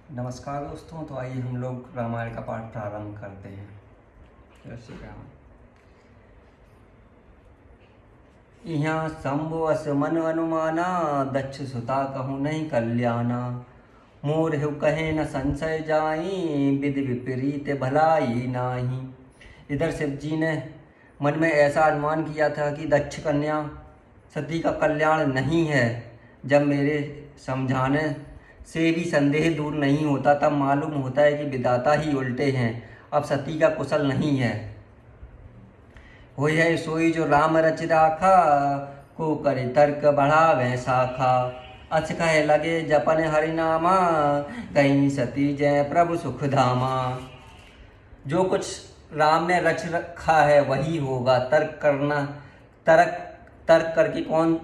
नमस्कार दोस्तों। तो आइए हम लोग रामायण का पाठ प्रारंभ करते हैं। जय श्री राम। यहाँ शंभु अस मन अनुमाना, दक्ष सुता कहूँ नहीं कल्याणा। मोर हिउ कहे न संशय जाई, विधि विपरीत भलाई नाही। इधर शिव जी ने मन में ऐसा अनुमान किया था कि दक्ष कन्या सती का कल्याण नहीं है। जब मेरे समझाने से भी संदेह दूर नहीं होता, तब मालूम होता है कि विधाता ही उल्टे हैं। अब सती का कुशल नहीं है। होई है सोई जो राम रच राखा, को करे तर्क बढ़ावे शाखा। अच कहे लगे जपन हरिनामा, कहीं सती जय प्रभु सुख धामा। जो कुछ राम ने रच रखा है वही होगा। तर्क करके कौन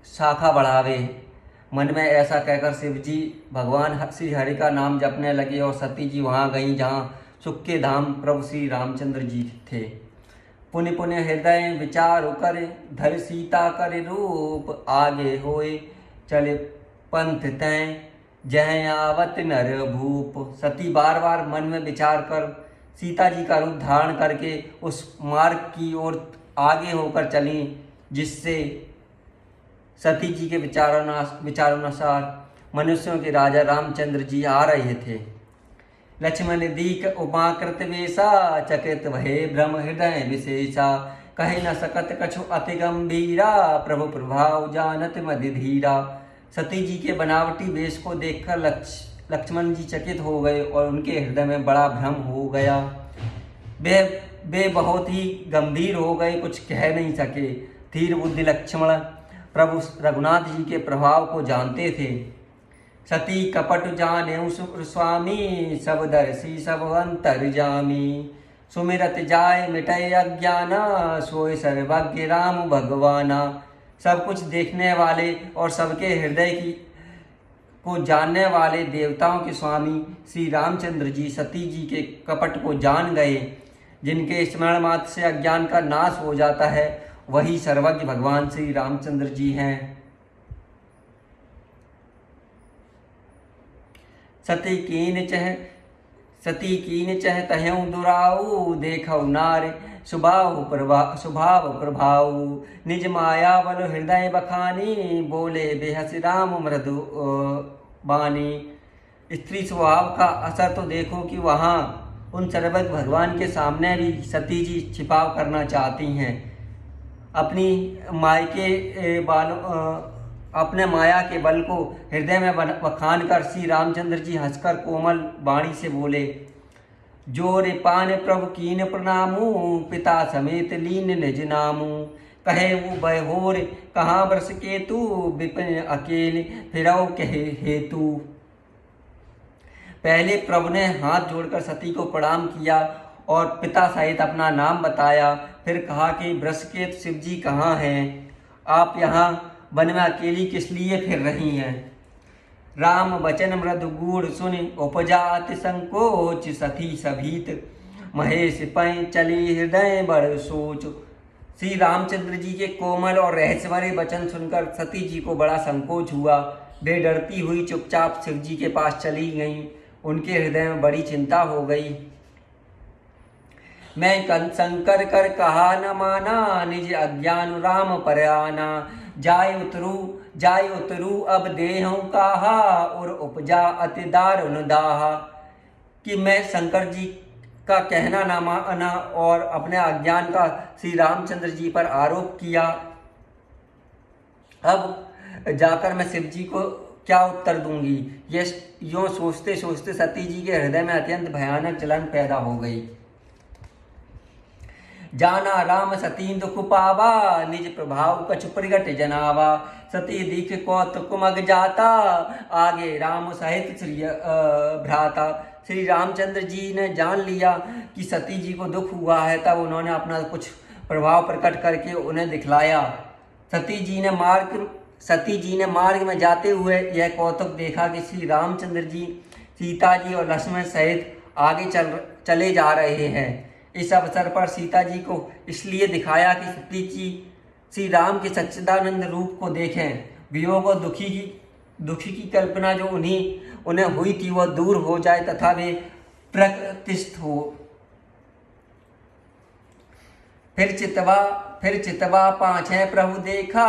शाखा बढ़ावे। मन में ऐसा कहकर शिव जी भगवान श्री हरि का नाम जपने लगे और सती जी वहाँ गईं जहाँ सुख के धाम प्रभु श्री रामचंद्र जी थे। पुण्य पुण्य हृदय विचार कर, धर सीता कर रूप। आगे होए चले पंथ तय, जय आवत नर भूप। सती बार बार मन में विचार कर सीता जी का रूप धारण करके उस मार्ग की ओर आगे होकर चली, जिससे सती जी के विचारानुसार मनुष्यों के राजा रामचंद्र जी आ रहे थे। लक्ष्मण दीक उमाकृत वेशा, चकित भये भ्रम हृदय विशेषा। कहे न सकत कछु अति गंभीरा, प्रभु प्रभाव जानत मति धीरा। सती जी के बनावटी वेश को देखकर लक्ष्मण जी चकित हो गए और उनके हृदय में बड़ा भ्रम हो गया। वे बहुत ही गंभीर हो गए, कुछ कह नहीं सके। धीर बुद्धि लक्ष्मण प्रभु रघुनाथ जी के प्रभाव को जानते थे। सती कपट जाने स्वामी, सब दर्शी सब अंतर जामी। सुमिरत जाय मिटय अज्ञाना, सोय सर्वज्ञ राम भगवाना। सब कुछ देखने वाले और सबके हृदय को जानने वाले देवताओं के स्वामी श्री रामचंद्र जी सती जी के कपट को जान गए। जिनके स्मरण मात्र से अज्ञान का नाश हो जाता है, वही सर्वज्ञ भगवान श्री रामचंद्र जी हैं। सती कीन चह तहु दुराऊ, देखौ नार स्वभाव प्रभाऊ। निज माया बल हृदय बखानी, बोले बेहस राम मृदु बानी। स्त्री स्वभाव का असर तो देखो कि वहाँ उन सर्वज्ञ भगवान के सामने भी सती जी छिपाव करना चाहती हैं। अपने माया के बल को हृदय में बखान कर श्री रामचंद्र जी हंसकर कोमल वाणी से बोले, जोर पान प्रभु कीन प्रणामू, पिता समेत लीन निज नामू। कहे वो बहोर कहाँ बरस के तू, विपिन अकेले फिरौ कहे हेतु। पहले प्रभु ने हाथ जोड़कर सती को प्रणाम किया और पिता सहित अपना नाम बताया। फिर कहा कि वृषकेतु शिव जी कहाँ हैं? आप यहाँ वन में अकेली किस लिए फिर रही हैं? राम वचन मृदु गूढ़ सुनि, उपजा अति संकोच। सती सभीत महेश पै चली, हृदय बड़ सोच। श्री रामचंद्र जी के कोमल और रहस्यमय वचन सुनकर सती जी को बड़ा संकोच हुआ। वे डरती हुई चुपचाप शिव जी के पास चली गईं। उनके हृदय में बड़ी चिंता हो गई। मैं शंकर कर कहा न माना, निज अज्ञान राम पर आना। जाय उतरू अब देहूँ कहा, और उपजा अति दारुण दाहा। कि मैं शंकर जी का कहना न माना और अपने अज्ञान का श्री रामचंद्र जी पर आरोप किया। अब जाकर मैं शिव जी को क्या उत्तर दूंगी? ये यूँ सोचते सोचते सती जी के हृदय में अत्यंत भयानक जलन पैदा हो गई। जाना राम सती दुख पावा, निज प्रभाव कछु प्रगट जनावा। सती दीख कौतुक मग जाता, आगे राम सहित श्री भ्राता। श्री रामचंद्र जी ने जान लिया कि सती जी को दुख हुआ है, तब उन्होंने अपना कुछ प्रभाव प्रकट करके उन्हें दिखलाया। सती जी ने मार्ग में जाते हुए यह कौतुक देखा कि श्री रामचंद्र जी सीता जी और लक्ष्मण सहित आगे चले जा रहे हैं। इस अवसर पर सीता जी को इसलिए दिखाया कि सती जी श्री राम के सच्चिदानंद रूप को देखें। वियोग और दुखी की कल्पना जो उन्हें हुई थी वह दूर हो जाए तथा वे प्रतिष्ठित हो। फिर चितवा पाछे प्रभु देखा,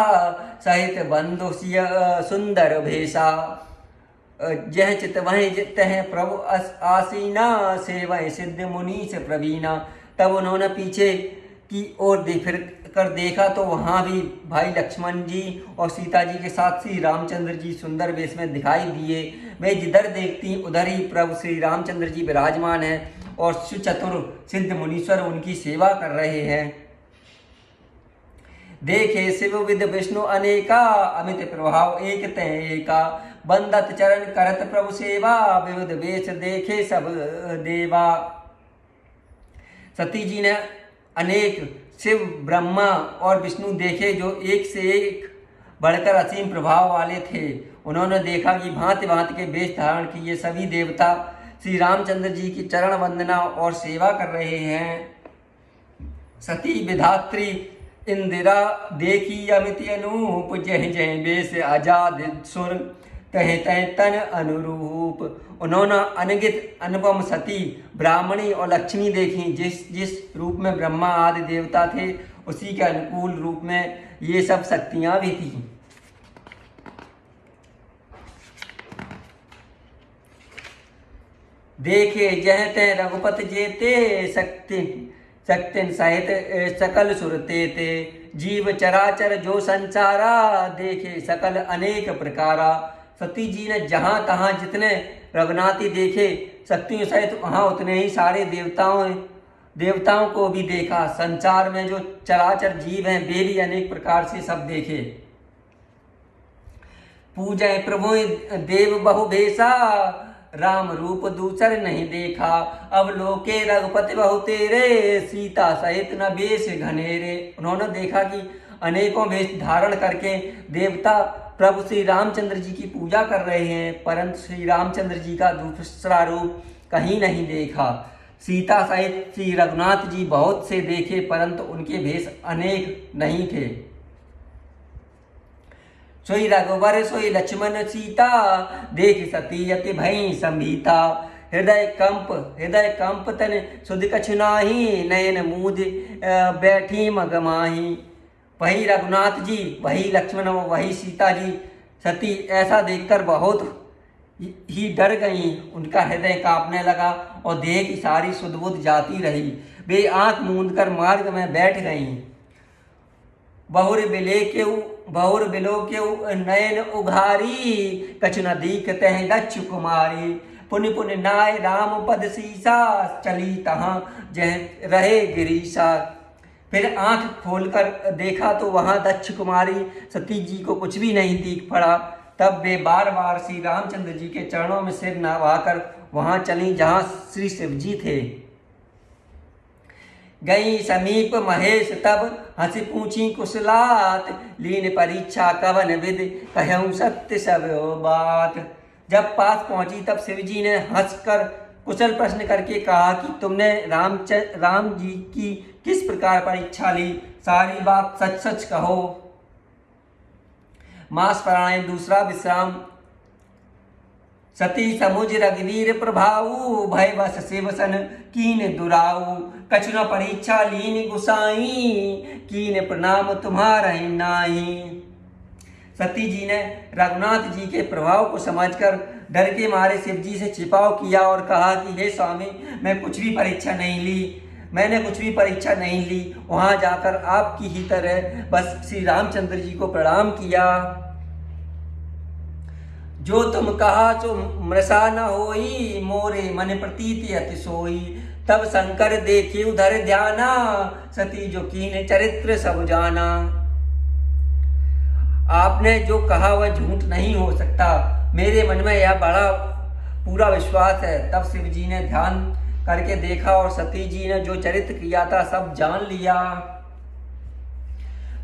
सहित बंधु सिय सुंदर भेषा। जह चित वह तह प्रभु आसीना, सेवय सिद्ध मुनि से प्रवीणा। तब उन्होंने पीछे की ओर फिर कर देखा तो वहाँ भी भाई लक्ष्मण जी और सीता जी के साथ श्री रामचंद्र जी सुंदर वेश में दिखाई दिए। वे जिधर देखती उधर ही प्रभु श्री रामचंद्र जी विराजमान हैं और सुचतुर सिद्ध मुनीश्वर उनकी सेवा कर रहे हैं। देखे शिव विद विष्णु अनेका, अमित प्रभाव एक तय एका। बंदत चरण करत प्रभु सेवा, विविध वेश देखे सब देवा। सती जी ने अनेक शिव ब्रह्मा और विष्णु देखे जो एक से एक बढ़कर असीम प्रभाव वाले थे। उन्होंने देखा कि भांति भांति के वेश धारण किए सभी देवता श्री रामचंद्र जी की चरण वंदना और सेवा कर रहे हैं। सती विधात्री इंदिरा देखी अमित अनूप, जय जय वेश आजाद सुर तह तह तन अनुरूप। उन्होंने अनगित अनुपम सती ब्राह्मणी और लक्ष्मी देखी। जिस रूप में ब्रह्मा आदि देवता थे उसी के अनुकूल रूप में ये सब शक्तियां भी थी। देखे जह तह रघुपत जेते, शक्तिन सहित सकल सुरते ते। जीव चराचर जो संसारा, देखे सकल अनेक प्रकारा। सती जी ने जहाँ तहाँ जितने रघुनाथी देखे शक्तियों सहित वहाँ उतने ही सारे देवताओं को भी देखा। संसार में जो चराचर जीव हैं वे भी अनेक प्रकार से सब देखे। पूजय प्रभु देव बहु भेषा, राम रूप दूसर नहीं देखा। अब लोके रघुपति बहु तेरे, सीता सहित न वेश घनेरे। उन्होंने देखा कि अनेकों वेश धारण करके देवता प्रभु श्री रामचंद्र जी की पूजा कर रहे हैं, परंतु श्री रामचंद्र जी का दूसरा रूप कहीं नहीं देखा। सीता सहित श्री रघुनाथ जी बहुत से देखे परंतु उनके भेष अनेक नहीं थे। सोई रघुवर सोई लक्ष्मण सीता, देख सती अति भई संभीता। हृदय कंप तन सुध कछु नाही, नयन मूद बैठी मगमाही। वही रघुनाथ जी, वही लक्ष्मण और वही सीता जी सती ऐसा देखकर बहुत ही डर गईं। उनका हृदय कांपने लगा और देह की सारी सुध-बुध जाती रही। वे आंख मूंद कर मार्ग में बैठ गईं। बहुर बिलो के नयन उघारी, कछु न दीखते हैं दच्छु कुमारी। पुनि पुनि नाय राम पद सीसा, चली तहाँ जह रहे गिरीशा। फिर आंख खोलकर देखा तो वहां दक्ष कुमारी सती जी को कुछ भी नहीं दिख पड़ा। तब वे बार बार श्री रामचंद्र जी के चरणों में सिर नवाकर वहां चली जहां श्री शिव जी थे। गई समीप महेश तब हंसी पूछी कुशलात, लीन परीक्षा कवन विद कहूँ सत्य सब बात। जब पास पहुंची तब शिव जी ने हंसकर कुशल प्रश्न करके कहा कि तुमने राम जी की किस प्रकार परीक्षा ली, सारी बात सच सच कहो। मास प्राणायाम दूसरा विश्राम। सती समुझ रघुवीर प्रभाऊ, भय बस शिव सन कीन दुराऊ। कछु न परीक्षा लीन गुसाई, कीन प्रणाम तुम्हारे नाई। सती जी ने रघुनाथ जी के प्रभाव को समझकर डर के मारे शिव जी से छिपाव किया और कहा कि हे स्वामी, मैंने कुछ भी परीक्षा नहीं ली। वहां जाकर आपकी ही तरह बस श्री रामचंद्र जी को प्रणाम किया। जो तुम कहा सो मृषा न होई, मोरे मन प्रतीति अति सोई। तब शंकर देखे उधर ध्याना, सती जो कीन चरित्र सब जाना। आपने जो कहा वह झूठ नहीं हो सकता, मेरे मन में यह बड़ा पूरा विश्वास है। तब शिव जी ने ध्यान करके देखा और सती जी ने जो चरित्र किया था सब जान लिया।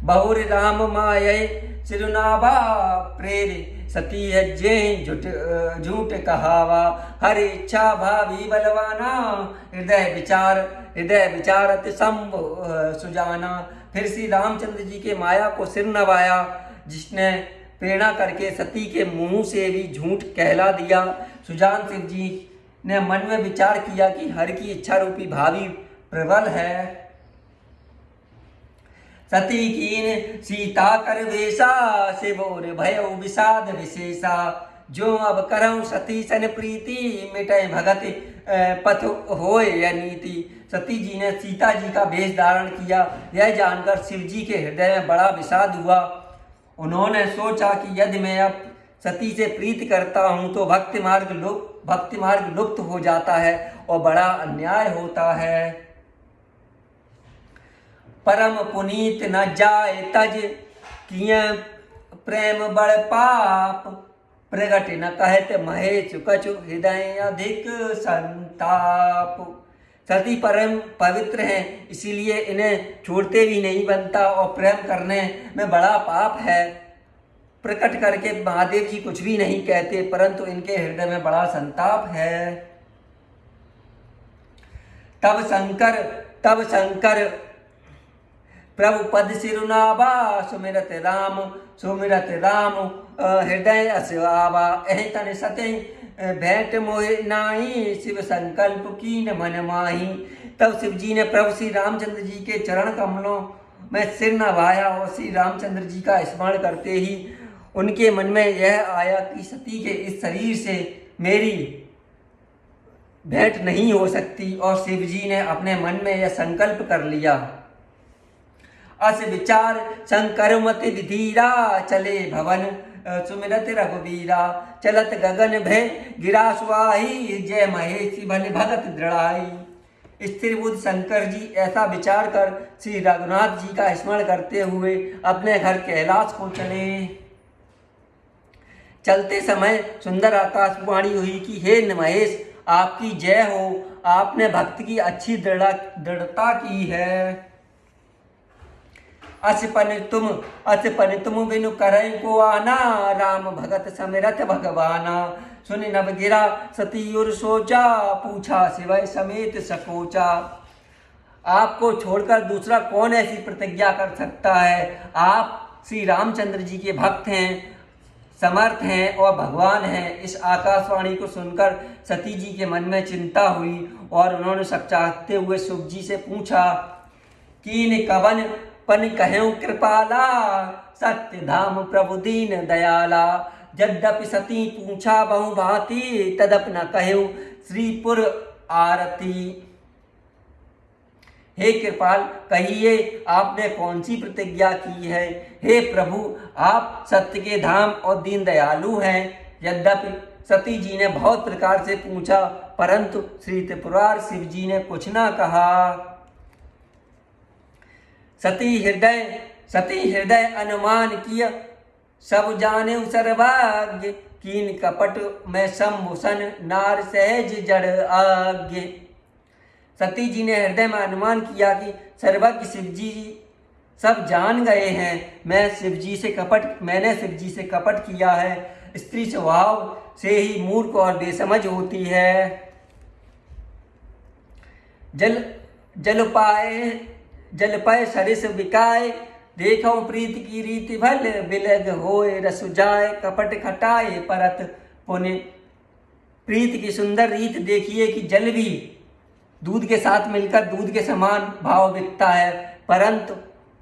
बहुर राम माये सिरुनावा, प्रेर सती है जे झूठ कहावा। हर इच्छा भावी बलवाना, हृदय विचारत संभ सुजाना। फिर श्री रामचंद्र जी के माया को सिर नवाया, जिसने प्रेरणा करके सती के मुंह से भी झूठ कहला दिया। सुजान शिव जी ने मन में विचार किया कि हर की इच्छा रूपी भावी प्रबल है। सती कीन सीता कर वेशा, शिवोर भयो विषाद विशेषा। जो अब करऊं सती सन प्रीति, मिटे भगत पथ होय या नीति। सती जी ने सीता जी का वेश धारण किया। यह जानकर शिव जी के हृदय में बड़ा विषाद हुआ। उन्होंने सोचा कि यदि मैं अब सती से प्रीति करता हूँ तो भक्ति मार्ग लुप्त हो जाता है और बड़ा अन्याय होता है। परम पुनीत न जाए तज, किए प्रेम बड़ पाप। प्रगट न कहत महेश कछु, हृदय अधिक संताप। सती परम पवित्र हैं, इसीलिए इन्हें छोड़ते भी नहीं बनता और प्रेम करने में बड़ा पाप है। प्रकट करके महादेव जी कुछ भी नहीं कहते, परंतु इनके हृदय में बड़ा संताप है। तब शंकर प्रभु पद सिरुनावा, सुमिरत राम हृदय असवावा। एहि तन सते भेंट मोहि नाई, शिव संकल्प कीन मन माही। तब शिव जी ने प्रभु श्री रामचंद्र जी के चरण कमलों में सिर नवाया और श्री रामचंद्र जी का स्मरण करते ही उनके मन में यह आया कि सती के इस शरीर से मेरी भेंट नहीं हो सकती। और शिव जी ने अपने मन में यह संकल्प कर लिया। अस विचार शंकर मति विधीरा, चले भवन सुमिरत रघुवीरा। चलत गगन भय गिरा सुआही, जय महेश भले भगत दृढ़ाई। स्थिर बुद्ध शंकर जी ऐसा विचार कर श्री रघुनाथ जी का स्मरण करते हुए अपने घर कैलाश को चले। चलते समय सुंदर आकाशवाणी हुई कि हे महेश, आपकी जय हो। आपने भक्त की अच्छी दृढ़ता की है। असपन तुम बिनु करई को आना, राम भगत समिरत भगवाना। सुन नव गिरा सती उर सोचा, पूछा शिवय समेत सकोचा। आपको छोड़कर दूसरा कौन ऐसी प्रतिज्ञा कर सकता है। आप श्री रामचंद्र जी के भक्त हैं, समर्थ हैं और भगवान हैं। इस आकाशवाणी को सुनकर सती जी के मन में चिंता हुई और उन्होंने सच्चाते हुए शिव जी से पूछा, कीन कवन पन कहूँ कृपाला, सत्य धाम प्रभु दीन दयाला। यद्यपि सती पूछा बहु भांति, तदप न कहूँ श्रीपुर आरती। हे कृपाल, कहिए आपने कौन सी प्रतिज्ञा की है। हे प्रभु, आप सत्य के धाम और दीन दयालु हैं। यद्यपि सती जी ने बहुत प्रकार से पूछा, परंतु श्री त्रिपुरार शिव जी ने कुछ ना कहा। सती हृदय अनुमान किया, सब जाने सर्वज्ञ। कीन कपट में सम्मुसन, नार सहज जड़ आज्ञ। सती जी ने हृदय में अनुमान किया कि सर्वज्ञ शिव जी सब जान गए हैं। मैंने शिव जी से कपट किया है। स्त्री स्वभाव से ही मूर्ख और बेसमझ होती है। जल पाए सरिस बिकाए, देखो प्रीत की रीति भल। बिलग होए रसु जाए, कपट खटाए परत पुण्य। प्रीत की सुंदर रीत देखिए कि जल भी दूध के साथ मिलकर दूध के समान भाव बिकता है, परंतु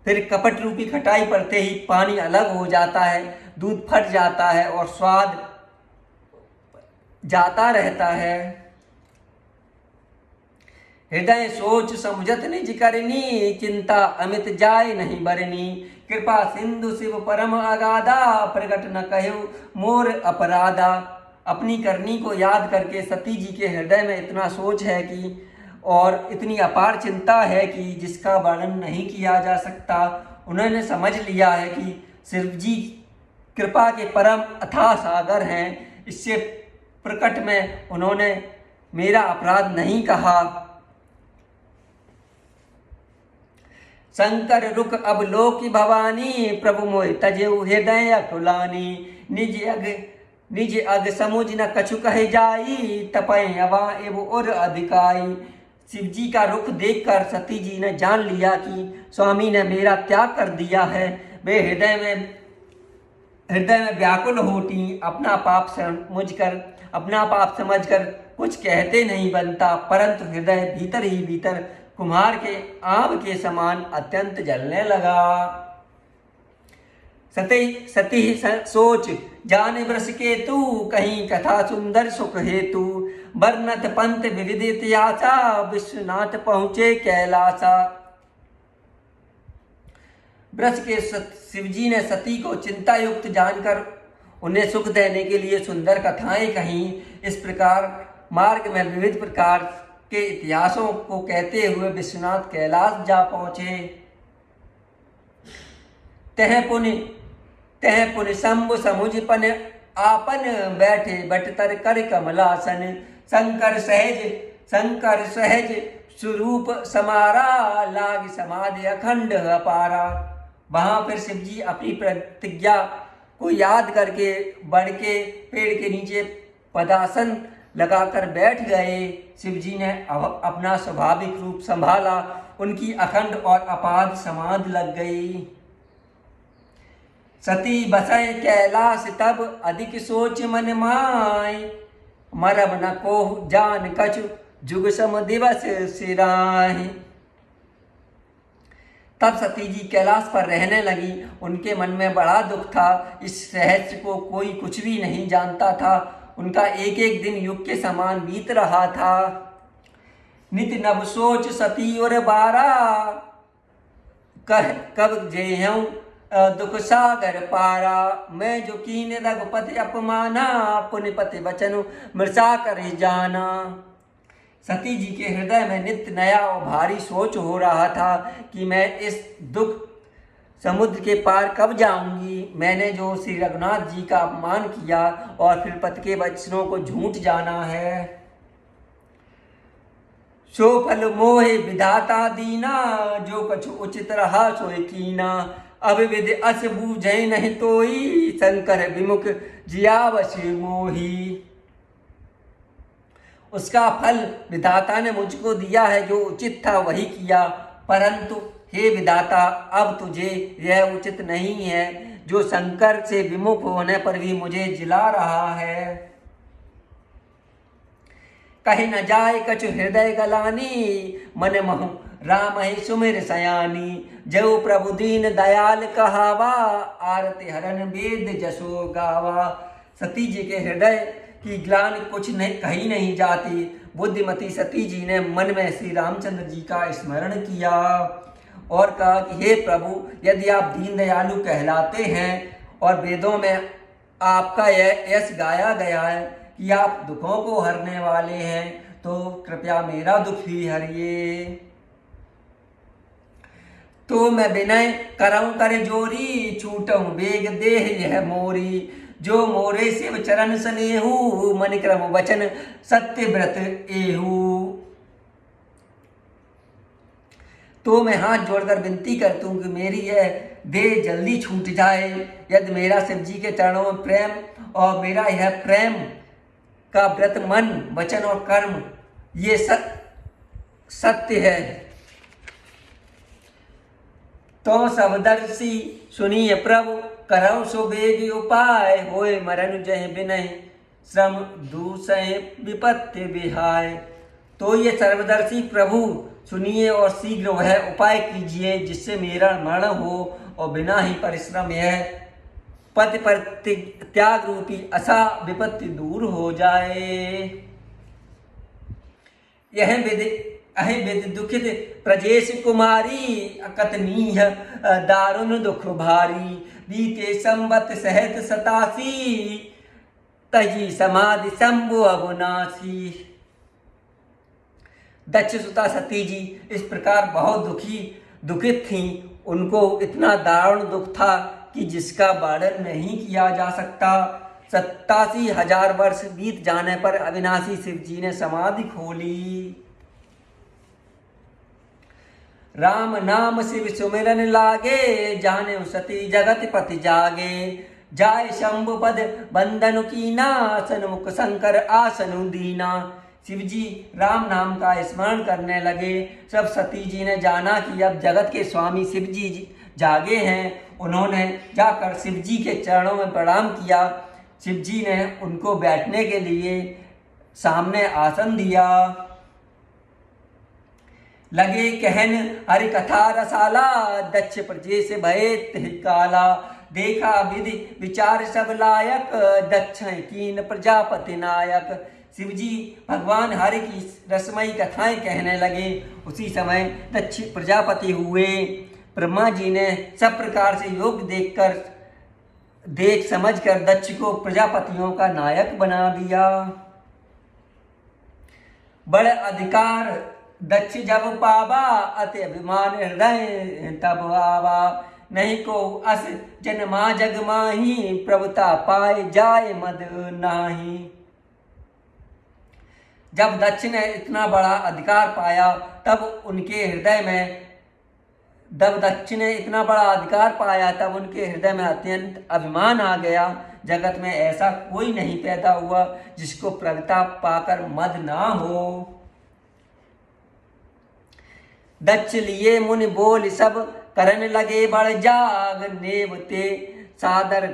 फिर कपट रूपी खटाई पड़ते ही पानी अलग हो जाता है, दूध फट जाता है और स्वाद जाता रहता है। हृदय सोच समझत निज करनी, चिंता अमित जाय नहीं बरनी। कृपा सिंधु शिव परम अगाधा, प्रगट न कहु मोर अपराधा। अपनी करनी को याद करके सती जी के हृदय में इतना सोच है कि और इतनी अपार चिंता है कि जिसका वर्णन नहीं किया जा सकता। उन्होंने समझ लिया है कि शिव जी कृपा के परम अथाह सागर हैं। इससे प्रकट में उन्होंने मेरा अपराध नहीं कहा। शंकर रुक अब लोक भवानी, प्रभु मोहि तजेउ हृदय अकुलानी। निज अग समुझ न कछु कहे जाई, तपय अवा एव उर अधिकाई। शिव जी का रुख देखकर सती जी ने जान लिया कि स्वामी ने मेरा त्याग कर दिया है। वे हृदय में हृदय में व्याकुल होती, अपना पाप समझकर कुछ कहते नहीं बनता, परंतु हृदय भीतर ही भीतर कुम्हार के आग के समान अत्यंत जलने लगा। सती सोच जाने वृष के तू, कहीं कथा सुंदर सुख हेतु, वर्णत पंत विविध इतिहासा, विश्वनाथ पहुँचे कैलासा। वृष के शिवजी ने सती को चिंता युक्त जानकर उन्हें सुख देने के लिए सुंदर कथाएं कहीं। इस प्रकार मार्ग में विविध प्रकार के इतिहासों को कहते हुए विश्वनाथ कैलाश जा पहुंचे। तह पुनि शंभु समुझ पन आपन, बैठे बटतर कर कमलासन, शंकर सहज स्वरूप समारा, लाग समाधि अखंड अपारा। वहां फिर शिवजी अपनी प्रतिज्ञा को याद करके बढ़ के पेड़ के नीचे पदासन लगाकर बैठ गए। शिवजी ने अपना स्वाभाविक रूप संभाला, उनकी अखंड और अपार समाधि लग गई। सती बसै कैलाश तब, अधिक सोच मन माय, मरब न को जान कछु, जुग सम दिवस सिराय। तब सती जी कैलाश पर रहने लगी। उनके मन में बड़ा दुख था। इस रहस्य को कोई कुछ भी नहीं जानता था। उनका एक एक दिन युग के समान बीत रहा था। नित नव सोच सती और बारा, कब जेहूं दुख सागर पारा। मैं जो कीन रघुपति अपमाना, पुनिपति वचन मृषा कर जाना। सती जी के हृदय में नित्य नया और भारी सोच हो रहा था कि मैं इस दुख समुद्र के पार कब जाऊंगी। मैंने जो श्री रघुनाथ जी का अपमान किया और फिर पति के वचनों को झूठ जाना है। सो फल मोहे विधाता दीना, जो कछु उचित रहा सोई कीना। अब विधि अस बूझे नहीं तोई, शंकर विमुख जियावश मोही। उसका फल विधाता ने मुझको दिया है, जो उचित था वही किया। परंतु हे विधाता, अब तुझे यह उचित नहीं है जो शंकर से विमुख होने पर भी मुझे जिला रहा है। कहीं न जाए कछु हृदय गलानी, मन महु राम ही सुमिर सयानी। जो प्रभु दीन दयाल कहावा, आरती हरन वेद जसो गावा। सती जी के हृदय की ग्लानि कुछ नहीं कही नहीं जाती। बुद्धिमती सती जी ने मन में श्री रामचंद्र जी का स्मरण किया और कहा कि हे प्रभु, यदि आप दीन दयालु कहलाते हैं और वेदों में आपका यह यश गाया गया है कि आप दुखों को हरने वाले हैं, तो कृपया मेरा दुख भी हरिए। तो मैं विनय करऊं कर जोरी, छूटऊं बेग देह यह मोरी। जो मोरे शिव चरण स्नेहू, मन क्रम वचन सत्य व्रत एहू। तो मैं हाथ जोड़कर विनती करता हूँ कि मेरी यह देह जल्दी छूट जाए। यदि मेरा शिव जी के चरणों में प्रेम और मेरा यह प्रेम का व्रत मन वचन और कर्म ये सत्य है, तो सबदर्शी सुनिए प्रभु, करऊ सुबेग उपाय। होए मरण जय विनय, श्रम दूसय विपत्ति विहाय। तो ये सर्वदर्शी प्रभु सुनिए और शीघ्र वह उपाय कीजिए जिससे मेरा मरण हो और बिना ही परिश्रम यह पति पर त्याग रूपी असा विपत्ति दूर हो जाए। यह विधि दुखित प्रजेश कुमारी, अकतनीय दारुण दुख भारी। बीते संवत सहत 87, तजी समाधि शंभु अविनाशी। दक्ष सुता सती जी इस प्रकार बहुत दुखित थीं। उनको इतना दारुण दुख था कि जिसका वर्णन नहीं किया जा सकता। 87,000 वर्ष बीत जाने पर अविनाशी शिव जी ने समाधि खोली। राम नाम शिव सुमिरन लागे, जाने सती जगत पति जागे। जाय शंभु पद बंधन कीना, सन्मुख शंकर आसनु दीना। शिव जी राम नाम का स्मरण करने लगे। सब सती जी ने जाना कि अब जगत के स्वामी शिव जी जागे हैं। उन्होंने जाकर शिव जी के चरणों में प्रणाम किया। शिव जी ने उनको बैठने के लिए सामने आसन दिया। लगे कहन हरि कथा रसाला, दक्ष प्रजेश भये तिहि काला। देखा विधि विचार सब लायक, दक्ष कीन प्रजापति नायक। शिव जी भगवान हरि की रसमयी कथाएं कहने लगे। उसी समय दक्ष प्रजापति हुए। ब्रह्मा जी ने सब प्रकार से योग देख समझकर दक्ष को प्रजापतियों का नायक बना दिया। बड़े अधिकार दक्ष जब पावा, अति अभिमान हृदय तब आवा। नहीं को अस जन्मा जग माही, प्रभुता पाए जाए मद नाही। जब दक्ष ने इतना बड़ा अधिकार पाया तब उनके हृदय में अत्यंत अभिमान आ गया। जगत में ऐसा कोई नहीं पैदा हुआ जिसको प्रभुता पाकर मद ना हो। दक्ष लिए मुनि बोल सब, करन लगे बड़ जाग। नेवते सादर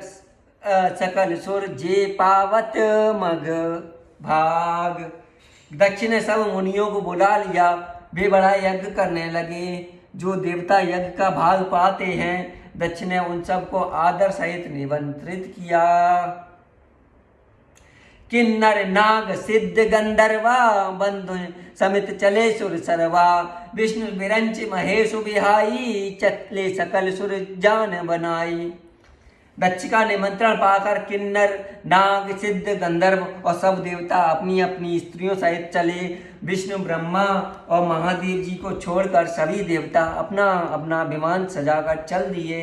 सकल सुर, जे पावत मग भाग। दक्ष ने सब मुनियों को बुला लिया। वे बड़ा यज्ञ करने लगे। जो देवता यज्ञ का भाग पाते हैं, दक्ष ने उन सबको आदर सहित निमंत्रित किया। किन्नर नाग सिद्ध गंधर्वा, बंधु समित चले सुर सरवा। विष्णु विरंच महेश बिहाई, चले सकल सुर जान बनाई। दक्ष का निमंत्रण पाकर किन्नर नाग सिद्ध गंधर्व और सब देवता अपनी अपनी स्त्रियों सहित चले। विष्णु ब्रह्मा और महादेव जी को छोड़कर सभी देवता अपना अपना विमान सजाकर चल दिए।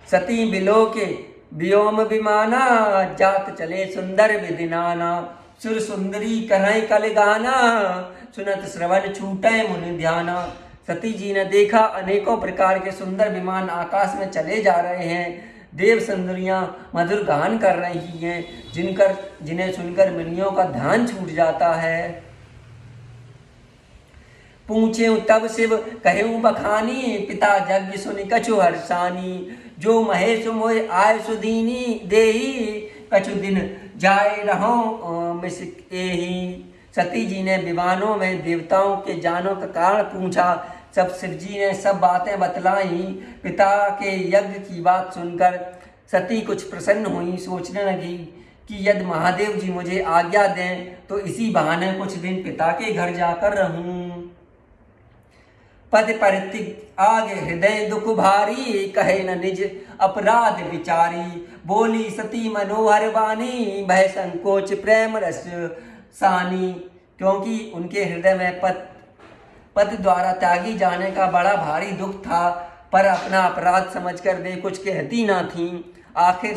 सती बिलो के व्योम विमाना, जात चले सुंदर विधि नाना। सुर सुंदरी कन्हई कल गाना, सुनत श्रवण छूटे मुनि ध्याना। सती जी ने देखा अनेकों प्रकार के सुंदर विमान आकाश में चले जा रहे हैं। देव सुंदरियां मधुर गान कर रही हैं, जिन्हें सुनकर मुनियों का ध्यान छूट जाता है। पूछे तब शिव कहूँ बखानी, पिता यज्ञ सुनि कछु हर्षानी। जो महेश मोय आय सुदीनी, देही कछु दिन जाए रहो मिसिक एही। सती जी ने विमानों में देवताओं के जाने का कारण पूछा। सब शिव जी ने सब बातें बतलाई। पिता के यज्ञ की बात सुनकर सती कुछ प्रसन्न हुई। सोचने लगी कि यदि महादेव जी मुझे आज्ञा दें तो इसी बहाने कुछ दिन पिता के घर जाकर रहूं। पति परित्याग आगे हृदय दुख भारी, कहे न निज अपराध विचारी। बोली सती मनोहर वाणी, भय संकोच प्रेम रस सानी। क्योंकि उनके हृदय में पति द्वारा त्यागी जाने का बड़ा भारी दुख था, पर अपना अपराध समझकर वे कुछ कहती ना थीं। आखिर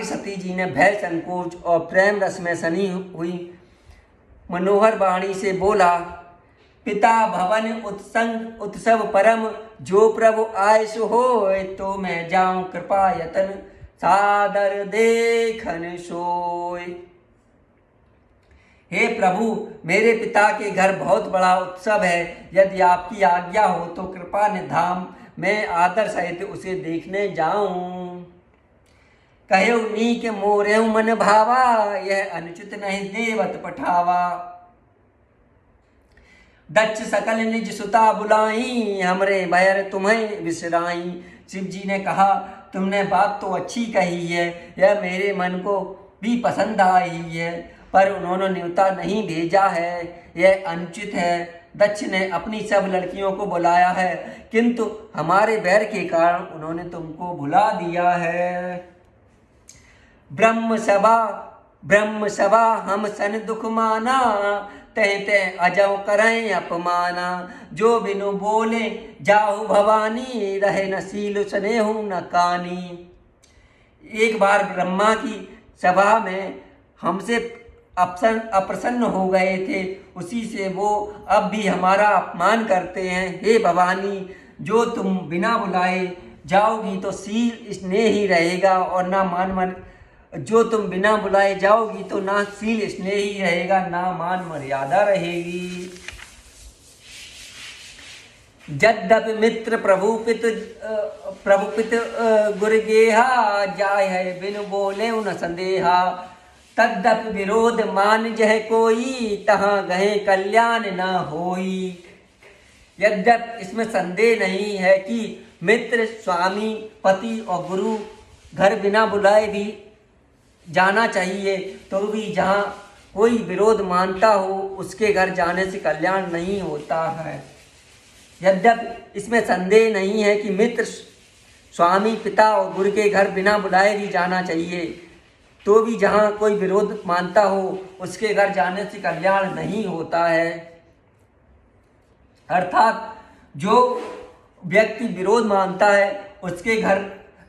सती जी ने भय संकोच और प्रेम रस में सनी हुई मनोहर वाणी से बोला, पिता भवन उत्सव परम, जो प्रभु आय सो होय। तो मैं जाऊं कृपा यतन, सादर देखन सोय। हे प्रभु, मेरे पिता के घर बहुत बड़ा उत्सव है। यदि आपकी आज्ञा हो तो कृपा निधाम मैं आदर सहित उसे देखने जाऊं। कहे नीक मोरेऊ मन भावा, यह अनुचित नहीं देवत पठावा। दक्ष सकल निज सुता बुलाई, हमरे बैर तुम्हें विसराई। शिव जी ने कहा, तुमने बात तो अच्छी कही है, यह मेरे मन को भी पसंद आई है, पर उन्होंने न्योता नहीं भेजा है, यह अनुचित है। दक्ष ने अपनी सब लड़कियों को बुलाया है, किंतु हमारे बैर के कारण उन्होंने तुमको भुला दिया है। ब्रह्म सभा हम सन दुख माना, तह अजव करें अपमाना। जो बिनु बोले जाहु भवानी, रहे न सील स्नेहु न कानी। एक बार ब्रह्मा की सभा में हमसे अप्रसन्न हो गए थे, उसी से वो अब भी हमारा अपमान करते हैं। हे भवानी, जो तुम बिना बुलाए जाओगी तो सील स्नेह ही रहेगा और ना मान जो तुम बिना बुलाए जाओगी तो ना सील स्नेह ही रहेगा, ना मान मर्यादा रहेगी। यद्यपि मित्र प्रभुपित गुरगेहा जाय है बिनु बोले न संदेहा तद्यपि विरोध मान जह कोई तहाँ गहे कल्याण न होई। यद्यप इसमें संदेह नहीं है कि मित्र स्वामी पति और गुरु घर बिना बुलाए भी जाना चाहिए, तो भी जहाँ कोई विरोध मानता हो उसके घर जाने से कल्याण नहीं होता है। यद्यप इसमें संदेह नहीं है कि मित्र स्वामी पिता और गुरु के घर बिना बुलाए भी जाना चाहिए, तो भी जहाँ कोई विरोध मानता हो उसके घर जाने से कल्याण नहीं होता है। अर्थात जो व्यक्ति विरोध मानता है उसके घर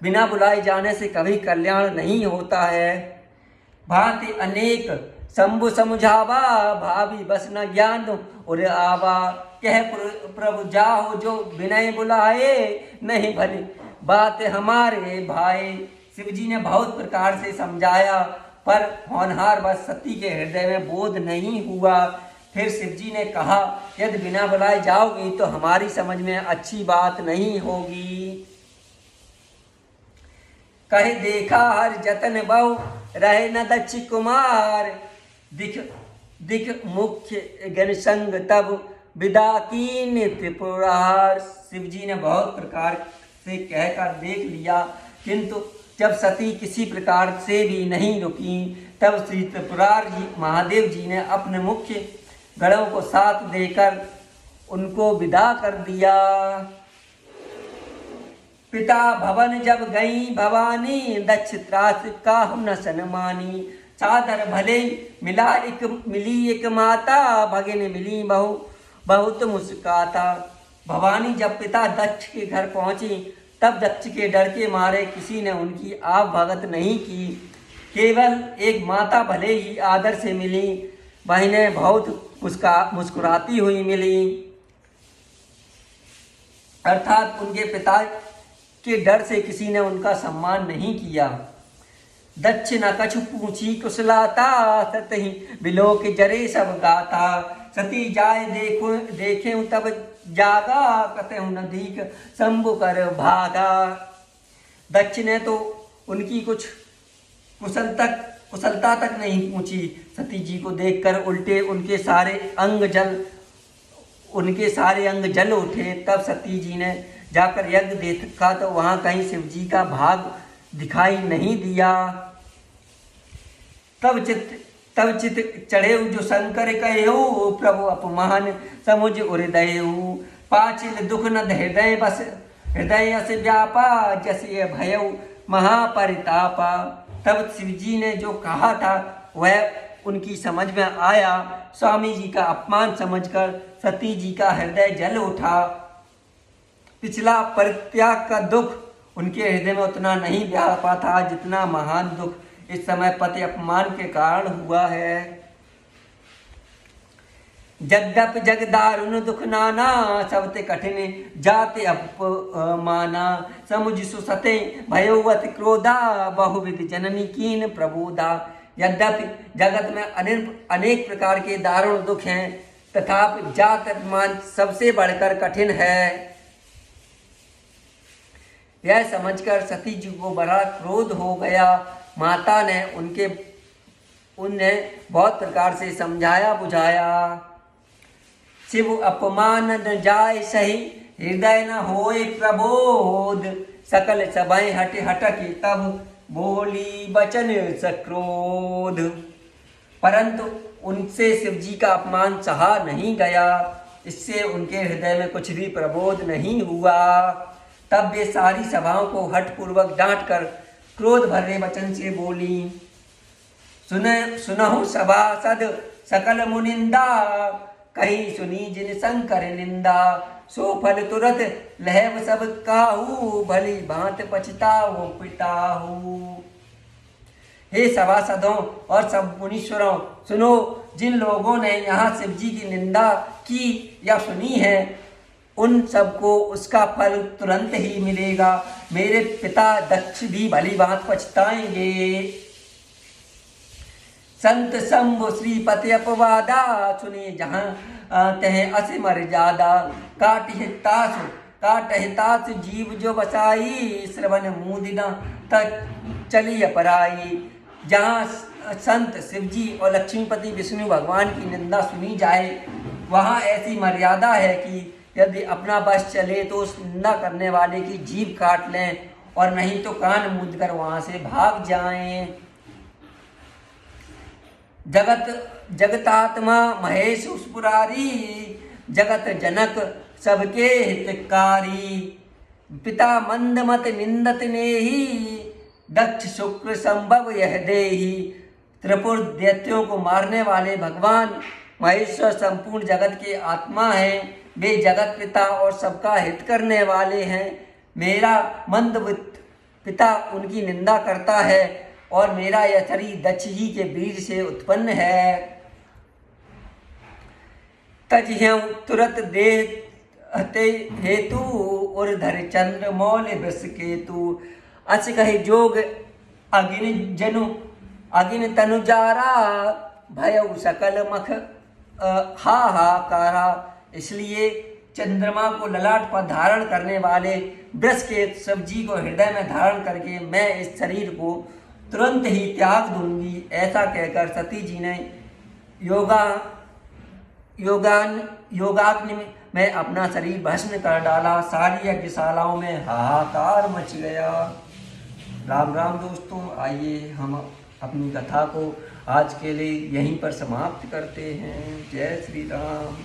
बिना बुलाए जाने से कभी कल्याण नहीं होता है। भांति अनेक शंभु समझावा भावी बस न ज्ञान और आवा कह प्रभु जाओ जो विनय बुलाए नहीं भली बात हमारे भाई। शिव जी ने बहुत प्रकार से समझाया पर होनहार बस सती के हृदय में बोध नहीं हुआ। फिर शिव जी ने कहा यदि बिना बुलाए जाओगी तो हमारी समझ में अच्छी बात नहीं होगी। कहे देखा हर जतन बहु रहे न दक्ष कुमार दिख दिख मुख्य गण संग तब विदा कीन त्रिपुरार। शिव जी ने बहुत प्रकार से कहकर देख लिया, किंतु जब सती किसी प्रकार से भी नहीं रुकी तब श्री त्रिपुरार जी महादेव जी ने अपने मुख्य गणों को साथ देकर उनको विदा कर दिया। पिता भवन जब गई भवानी दक्ष त्रास का हम न सनमानी। सादर भले मिली एक माता भगिन मिली बहुत मुस्काता। भवानी जब पिता दक्ष के घर पहुंची तब दक्ष के डर के मारे किसी ने उनकी आप भगत नहीं की, केवल एक माता भले ही आदर से मिली, बहनें बहुत मुस्कुराती हुई मिली। अर्थात उनके पिता के डर से किसी ने उनका सम्मान नहीं किया। दक्ष न कछु पूछी कुशलाता सतही बिलो के जरे सब गाता। सती जाय देखे तब जागा कतहु नदीक शंभु कर भागा। दक्ष ने तो उनकी कुछ कुशलता तक नहीं पूछी। सती जी को देखकर उल्टे उनके सारे अंग जल उठे। तब सती जी ने जाकर यज्ञ देखा तो वहां कहीं शिव जी का भाग दिखाई नहीं दिया। तब चित चढ़े जो शंकर कहो प्रभु अपमान समुझ उदयऊ। पाचिल दुख न हृदय बस हृदय से व्यापा जैसे भयऊ महापरितापा। तब शिव जी ने जो कहा था वह उनकी समझ में आया। स्वामी जी का अपमान समझकर सती जी का हृदय जल उठा। पिछला परित्याग का दुख उनके हृदय में उतना नहीं व्यापा था जितना महान दुख इस समय पति अपमान के कारण हुआ है। जगदप जग दारुण दुख नाना सबते कठिन जाते अपमाना। समुझ सुसते भयोवत क्रोधा बहुविध जननी कीन प्रबोधा। यद्यपि जगत में अनेक प्रकार के दारुण दुख हैं तथापि जात अपमान सबसे बढ़कर कठिन है। यह समझकर सती जी को बड़ा क्रोध हो गया। माता ने उन्हें बहुत प्रकार से समझाया बुझाया। शिव अपमान न जाय सही हृदय न होए प्रबोध। सकल सभय हटके तब बोली बचन सक्रोध। परंतु उनसे शिव जी का अपमान सहा नहीं गया, इससे उनके हृदय में कुछ भी प्रबोध नहीं हुआ। तब वे सारी सभाओं को हठपूर्वक डांट कर क्रोध भरे वचन से बोली। सुनहु सभासद सकल मुनिंदा कहीं सुनी जिन शंकर निंदा। सो फल तुरत लहब सब काहू भली भांत पछताओ पिताहू। हे सभासदों और सब मुनीश्वरों सुनो, जिन लोगों ने यहाँ शिव जी की निंदा की या सुनी है उन सबको उसका फल तुरंत ही मिलेगा। मेरे पिता दक्ष भी भली बात पछताएंगे। संत शंभु श्रीपति अपवादा सुनिए जहाँ तह अस मर्यादा काटहितास जीव जो बसाई श्रवण मूदिना तक चली अपराई। जहाँ संत शिवजी और लक्ष्मीपति विष्णु भगवान की निंदा सुनी जाए वहाँ ऐसी मर्यादा है कि यदि अपना बस चले तो उस निंदा करने वाले की जीभ काट लें और नहीं तो कान मूंद कर वहाँ से भाग जाएं। जगतात्मा महेश उसपुरारी जगत जनक सबके हितकारी। पिता मंदमत निंदत ने ही दक्ष शुक्र संभव यह देही। त्रिपुर दैत्यों को मारने वाले भगवान महेश्वर संपूर्ण जगत के आत्मा हैं। वे जगत पिता और सबका हित करने वाले हैं। मेरा मंदबुद्ध पिता उनकी निंदा करता है और मेरा यह शरीर दक्ष जी के बीज से उत्पन्न है। तजह्यं तुरत देहते हेतु उर्धर चंद्र मौल वृष केतु। अस कहे जोग अगिन जनु अगिन तनुजारा भयउ सकल मख हाहाकारा। इसलिए चंद्रमा को ललाट पर धारण करने वाले वृष के शिव जी को हृदय में धारण करके मैं इस शरीर को तुरंत ही त्याग दूंगी। ऐसा कहकर सती जी ने योगाग्नि में अपना शरीर भस्म कर डाला। सारी यज्ञशालाओं में हाहाकार मच गया। राम राम दोस्तों, आइए हम अपनी कथा को आज के लिए यहीं पर समाप्त करते हैं। जय श्री राम।